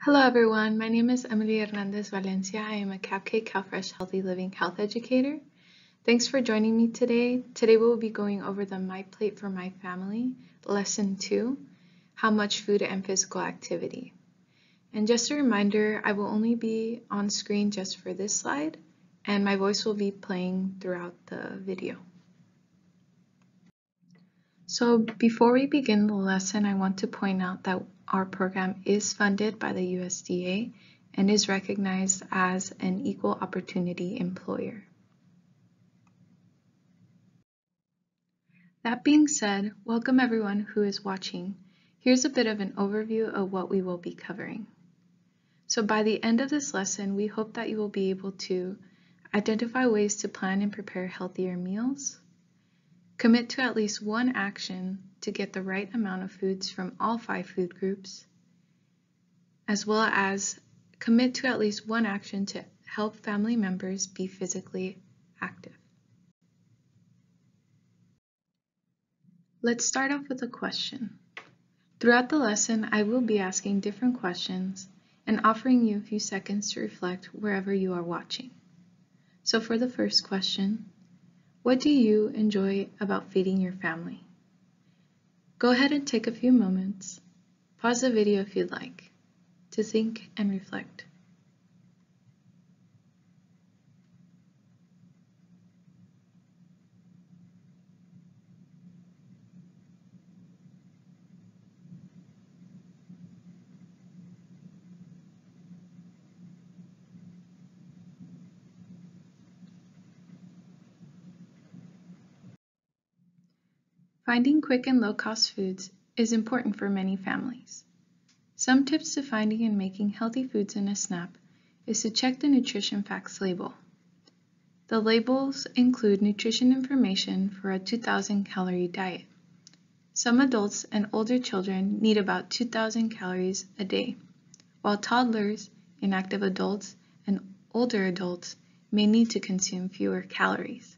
Hello everyone, my name is Emily Hernandez Valencia. I am a CapK CalFresh Healthy Living Health Educator. Thanks for joining me today. Today we will be going over the MyPlate for My Family, Lesson 2, How Much Food and Physical Activity. And just a reminder, I will only be on screen just for this slide, and my voice will be playing throughout the video. So before we begin the lesson, I want to point out that our program is funded by the USDA and is recognized as an equal opportunity employer. That being said, welcome everyone who is watching. Here's a bit of an overview of what we will be covering. So by the end of this lesson, we hope that you will be able to identify ways to plan and prepare healthier meals, commit to at least one action to get the right amount of foods from all 5 food groups, as well as commit to at least one action to help family members be physically active. Let's start off with a question. Throughout the lesson, I will be asking different questions and offering you a few seconds to reflect wherever you are watching. So for the first question, what do you enjoy about feeding your family? Go ahead and take a few moments, pause the video if you'd like, to think and reflect. Finding quick and low-cost foods is important for many families. Some tips to finding and making healthy foods in a snap is to check the nutrition facts label. The labels include nutrition information for a 2,000 calorie diet. Some adults and older children need about 2,000 calories a day, while toddlers, inactive adults, and older adults may need to consume fewer calories.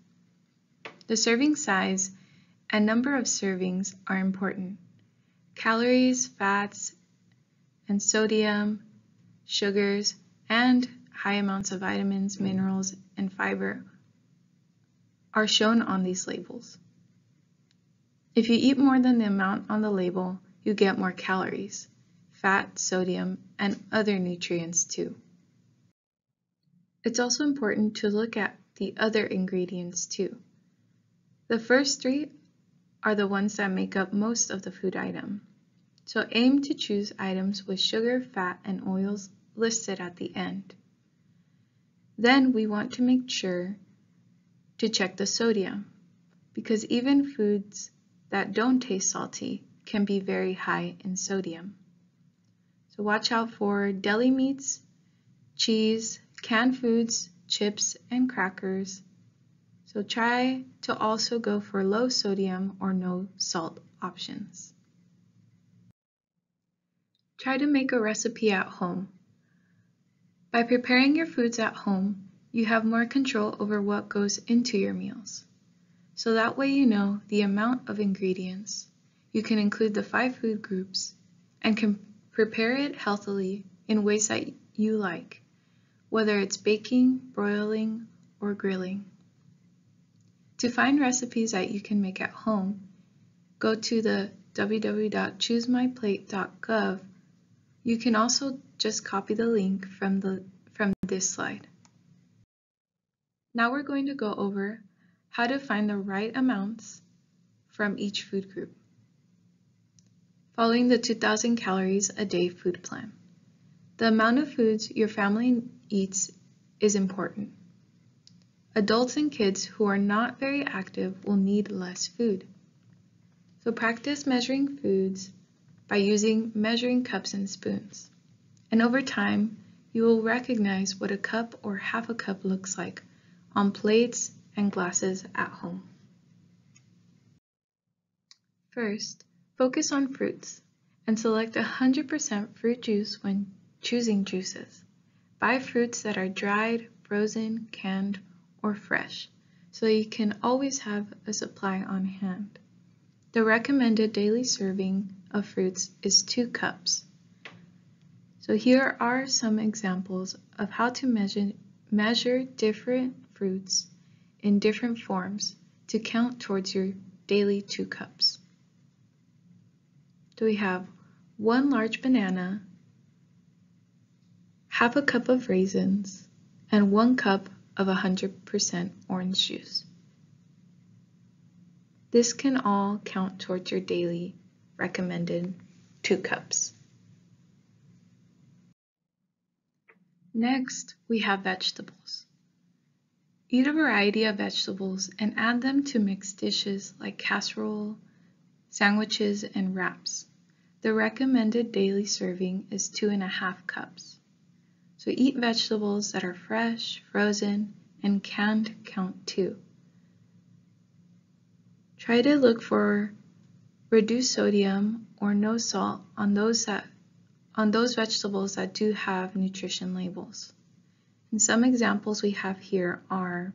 The serving size and number of servings are important. Calories, fats, and sodium, sugars, and high amounts of vitamins, minerals, and fiber are shown on these labels. If you eat more than the amount on the label, you get more calories, fat, sodium, and other nutrients too. It's also important to look at the other ingredients too. The first 3 are the ones that make up most of the food item. So aim to choose items with sugar, fat, and oils listed at the end. Then we want to make sure to check the sodium, because even foods that don't taste salty can be very high in sodium. So watch out for deli meats, cheese, canned foods, chips, and crackers. So try to also go for low sodium or no salt options. Try to make a recipe at home. By preparing your foods at home, you have more control over what goes into your meals. So that way you know the amount of ingredients. You can include the 5 food groups and can prepare it healthily in ways that you like, whether it's baking, broiling, or grilling. To find recipes that you can make at home, go to the www.choosemyplate.gov. You can also just copy the link from this slide. Now we're going to go over how to find the right amounts from each food group, following the 2,000 calories a day food plan. The amount of foods your family eats is important. Adults and kids who are not very active will need less food. So practice measuring foods by using measuring cups and spoons. And over time, you will recognize what a cup or half a cup looks like on plates and glasses at home. First, focus on fruits and select 100% fruit juice when choosing juices. Buy fruits that are dried, frozen, canned, or fresh, so you can always have a supply on hand. The recommended daily serving of fruits is 2 cups. So here are some examples of how to measure different fruits in different forms to count towards your daily 2 cups. So we have 1 large banana, half a cup of raisins, and 1 cup of 100% orange juice. This can all count towards your daily recommended 2 cups. Next, we have vegetables. Eat a variety of vegetables and add them to mixed dishes like casserole, sandwiches, and wraps. The recommended daily serving is 2.5 cups. So eat vegetables that are fresh, frozen, and canned count too. Try to look for reduced sodium or no salt on those vegetables that do have nutrition labels. And some examples we have here are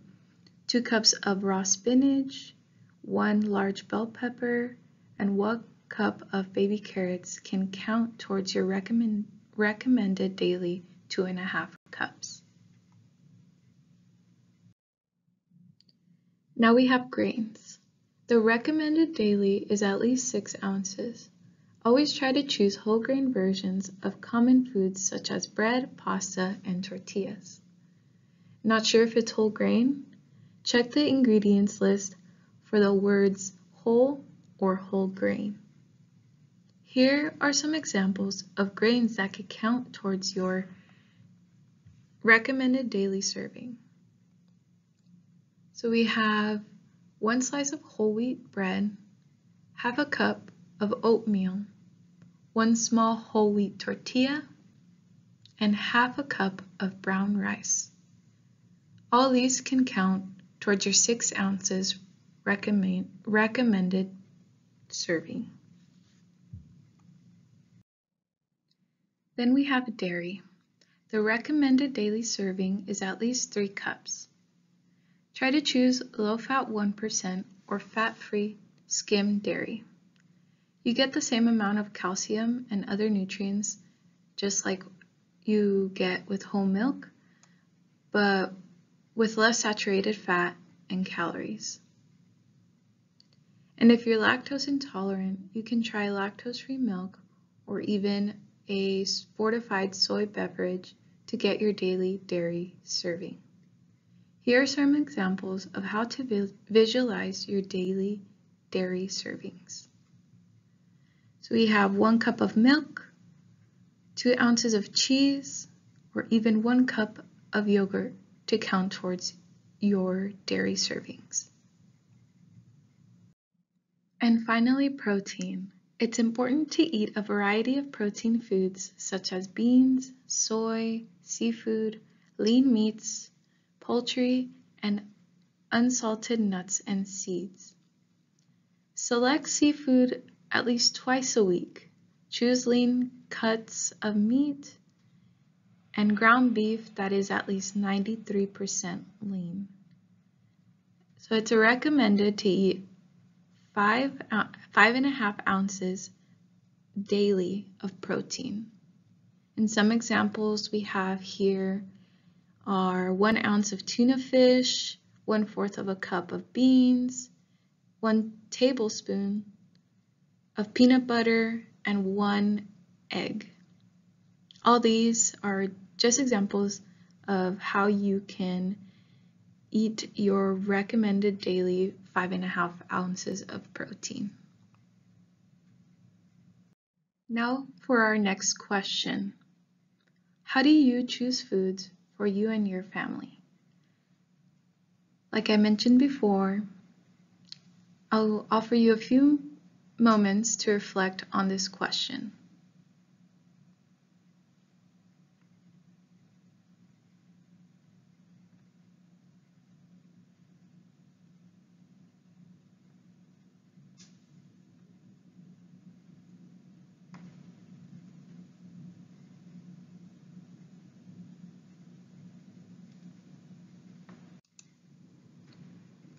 2 cups of raw spinach, 1 large bell pepper, and 1 cup of baby carrots can count towards your recommended daily 2.5 cups. Now we have grains. The recommended daily is at least 6 ounces. Always try to choose whole grain versions of common foods such as bread, pasta, and tortillas. Not sure if it's whole grain? Check the ingredients list for the words whole or whole grain. Here are some examples of grains that could count towards your recommended daily serving. So we have 1 slice of whole wheat bread, half a cup of oatmeal, 1 small whole wheat tortilla, and half a cup of brown rice. All these can count towards your 6 ounces recommended serving. Then we have dairy. The recommended daily serving is at least 3 cups. Try to choose low-fat 1% or fat-free skim dairy. You get the same amount of calcium and other nutrients just like you get with whole milk, but with less saturated fat and calories. And if you're lactose intolerant, you can try lactose-free milk or even a fortified soy beverage to get your daily dairy serving. Here are some examples of how to visualize your daily dairy servings. So we have 1 cup of milk, 2 ounces of cheese, or even 1 cup of yogurt to count towards your dairy servings. And finally, protein. It's important to eat a variety of protein foods such as beans, soy, seafood, lean meats, poultry, and unsalted nuts and seeds. Select seafood at least twice a week. Choose lean cuts of meat and ground beef that is at least 93% lean. So it's recommended to eat 5.5 ounces daily of protein. And some examples we have here are 1 ounce of tuna fish, 1/4 of a cup of beans, 1 tablespoon of peanut butter, and 1 egg. All these are just examples of how you can eat your recommended daily 5.5 ounces of protein. Now for our next question. How do you choose foods for you and your family? Like I mentioned before, I'll offer you a few moments to reflect on this question.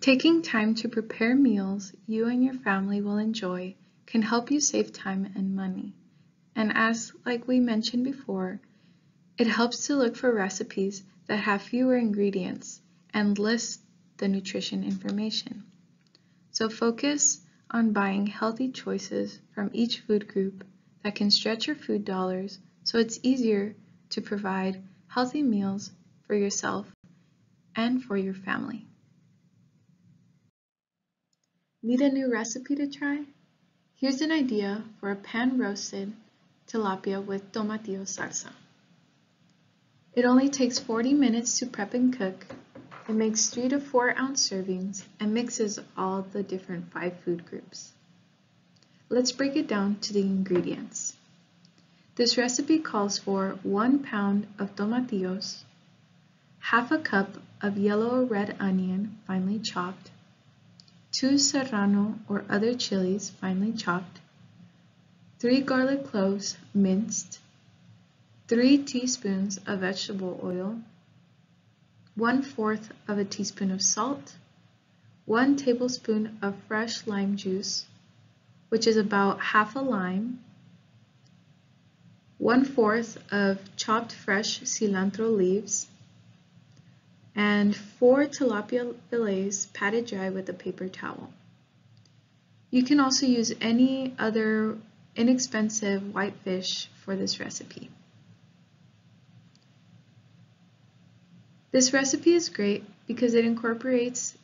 Taking time to prepare meals you and your family will enjoy can help you save time and money. And like we mentioned before, It helps to look for recipes that have fewer ingredients and list the nutrition information. So focus on buying healthy choices from each food group that can stretch your food dollars so it's easier to provide healthy meals for yourself and for your family. Need a new recipe to try? Here's an idea for a pan-roasted tilapia with tomatillo salsa. It only takes 40 minutes to prep and cook. It makes 3 to 4 ounce servings and mixes all the different 5 food groups. Let's break it down to the ingredients. This recipe calls for 1 pound of tomatillos, half a cup of yellow or red onion finely chopped, 2 serrano or other chilies finely chopped, 3 garlic cloves minced, 3 teaspoons of vegetable oil, 1/4 of a teaspoon of salt, 1 tablespoon of fresh lime juice, which is about half a lime, 1/4 of chopped fresh cilantro leaves, and 4 tilapia fillets patted dry with a paper towel. You can also use any other inexpensive white fish for this recipe. This recipe is great because it incorporates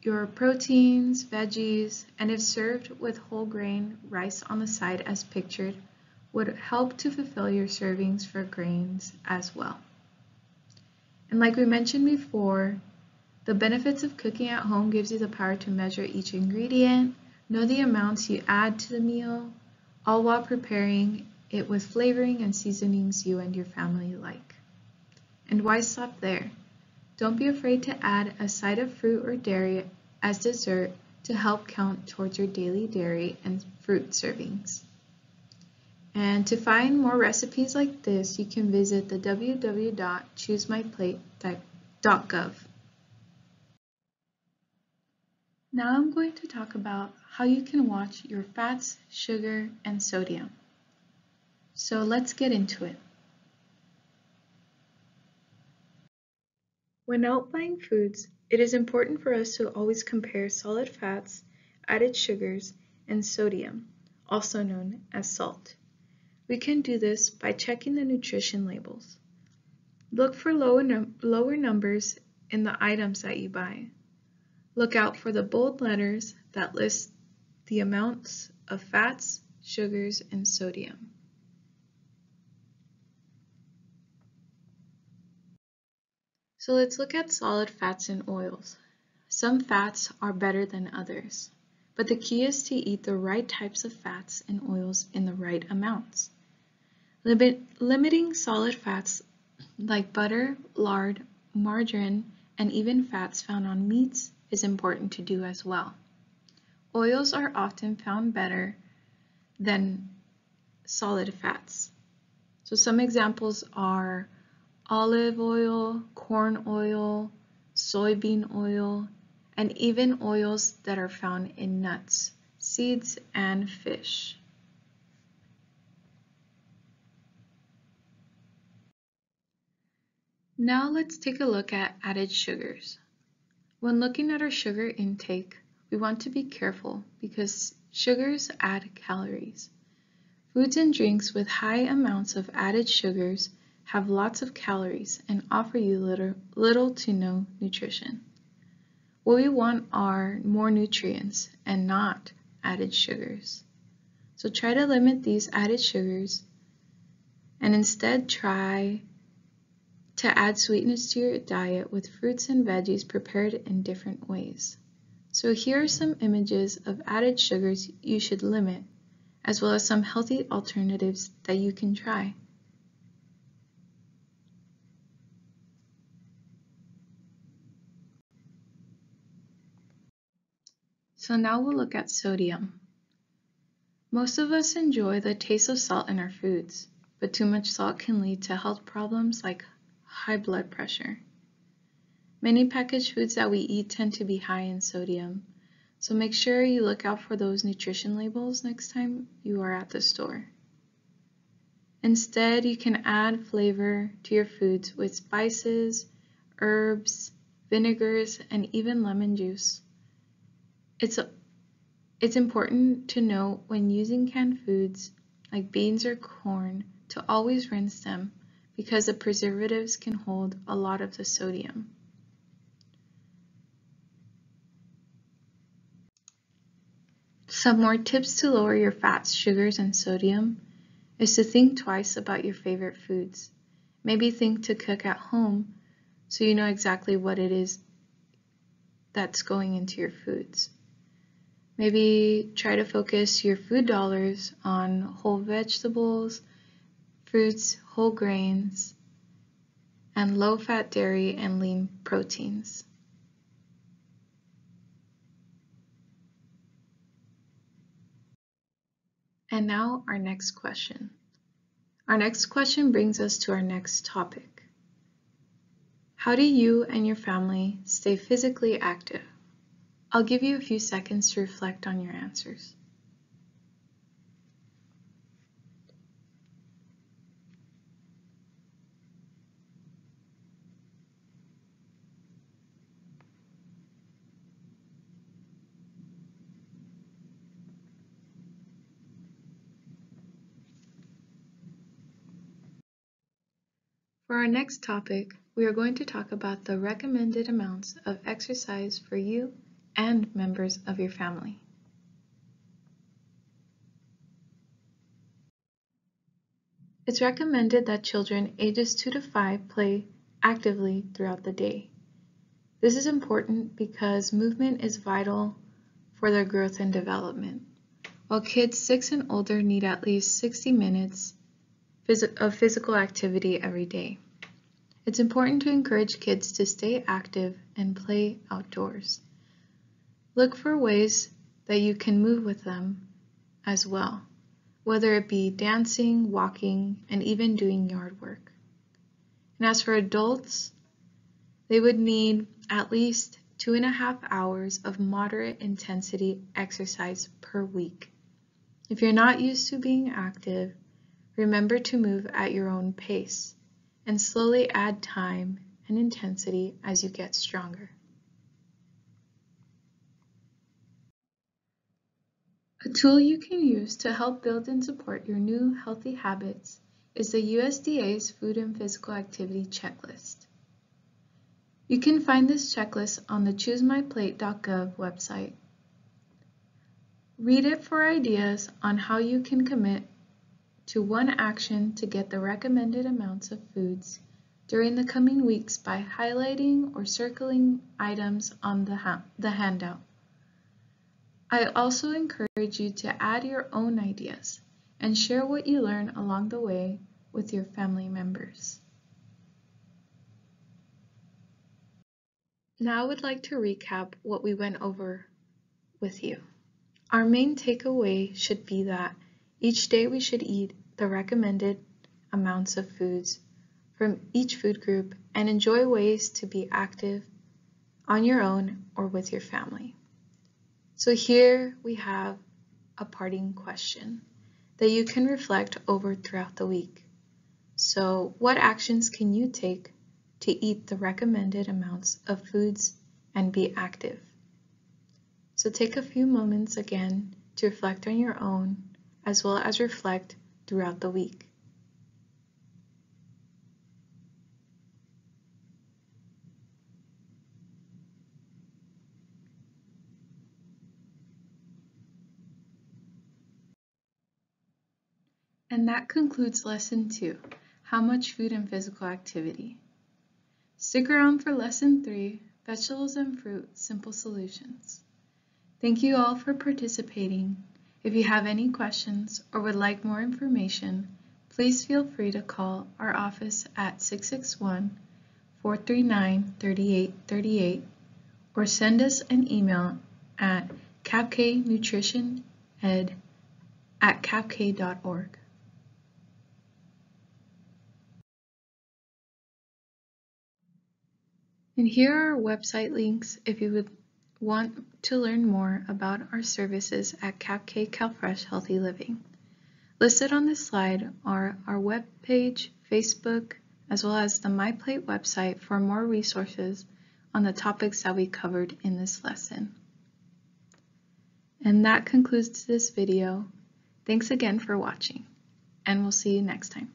your proteins, veggies, and if served with whole grain rice on the side as pictured, would help to fulfill your servings for grains as well. And like we mentioned before, the benefits of cooking at home gives you the power to measure each ingredient, know the amounts you add to the meal, all while preparing it with flavoring and seasonings you and your family like. And why stop there? Don't be afraid to add a side of fruit or dairy as dessert to help count towards your daily dairy and fruit servings. And to find more recipes like this, you can visit the www.choosemyplate.gov. Now I'm going to talk about how you can watch your fats, sugar, and sodium. So let's get into it. When out buying foods, it is important for us to always compare solid fats, added sugars, and sodium, also known as salt. We can do this by checking the nutrition labels. Look for lower numbers in the items that you buy. Look out for the bold letters that list the amounts of fats, sugars, and sodium. So let's look at solid fats and oils. Some fats are better than others, but the key is to eat the right types of fats and oils in the right amounts. Limiting solid fats like butter, lard, margarine, and even fats found on meats is important to do as well. Oils are often found better than solid fats. So some examples are olive oil, corn oil, soybean oil, and even oils that are found in nuts, seeds, and fish. Now let's take a look at added sugars. When looking at our sugar intake, we want to be careful because sugars add calories. Foods and drinks with high amounts of added sugars have lots of calories and offer you little to no nutrition. What we want are more nutrients and not added sugars. So try to limit these added sugars and instead try to add sweetness to your diet with fruits and veggies prepared in different ways. So here are some images of added sugars you should limit, as well as some healthy alternatives that you can try. So now we'll look at sodium. Most of us enjoy the taste of salt in our foods, but too much salt can lead to health problems like high blood pressure. Many packaged foods that we eat tend to be high in sodium, so make sure you look out for those nutrition labels next time you are at the store. Instead, you can add flavor to your foods with spices, herbs, vinegars, and even lemon juice. It's important to note when using canned foods like beans or corn to always rinse them because the preservatives can hold a lot of the sodium. Some more tips to lower your fats, sugars, and sodium is to think twice about your favorite foods. Maybe think to cook at home so you know exactly what it is that's going into your foods. Maybe try to focus your food dollars on whole vegetables, fruits, whole grains, and low-fat dairy and lean proteins. And now our next question. Our next question brings us to our next topic. How do you and your family stay physically active? I'll give you a few seconds to reflect on your answers. For our next topic, we are going to talk about the recommended amounts of exercise for you and members of your family. It's recommended that children ages 2 to 5 play actively throughout the day. This is important because movement is vital for their growth and development, while kids 6 and older need at least 60 minutes of physical activity every day. It's important to encourage kids to stay active and play outdoors. Look for ways that you can move with them as well, whether it be dancing, walking, and even doing yard work. And as for adults, they would need at least 2.5 hours of moderate intensity exercise per week. If you're not used to being active, remember to move at your own pace and slowly add time and intensity as you get stronger. A tool you can use to help build and support your new healthy habits is the USDA's Food and Physical Activity Checklist. You can find this checklist on the ChooseMyPlate.gov website. Read it for ideas on how you can commit to one action to get the recommended amounts of foods during the coming weeks by highlighting or circling items on the handout. I also encourage you to add your own ideas and share what you learn along the way with your family members. Now I would like to recap what we went over with you. Our main takeaway should be that each day we should eat the recommended amounts of foods from each food group and enjoy ways to be active on your own or with your family. So here we have a parting question that you can reflect over throughout the week. So what actions can you take to eat the recommended amounts of foods and be active? So take a few moments again to reflect on your own as well as reflect throughout the week. And that concludes Lesson 2, How Much Food and Physical Activity. Stick around for Lesson 3, Vegetables and Fruit, Simple Solutions. Thank you all for participating. If you have any questions or would like more information, please feel free to call our office at 661-439-3838 or send us an email at capknutritioned@capk.org. And here are our website links if you would want to learn more about our services at CapK CalFresh Healthy Living. Listed on this slide are our web page, Facebook, as well as the MyPlate website for more resources on the topics that we covered in this lesson. And that concludes this video. Thanks again for watching, and we'll see you next time.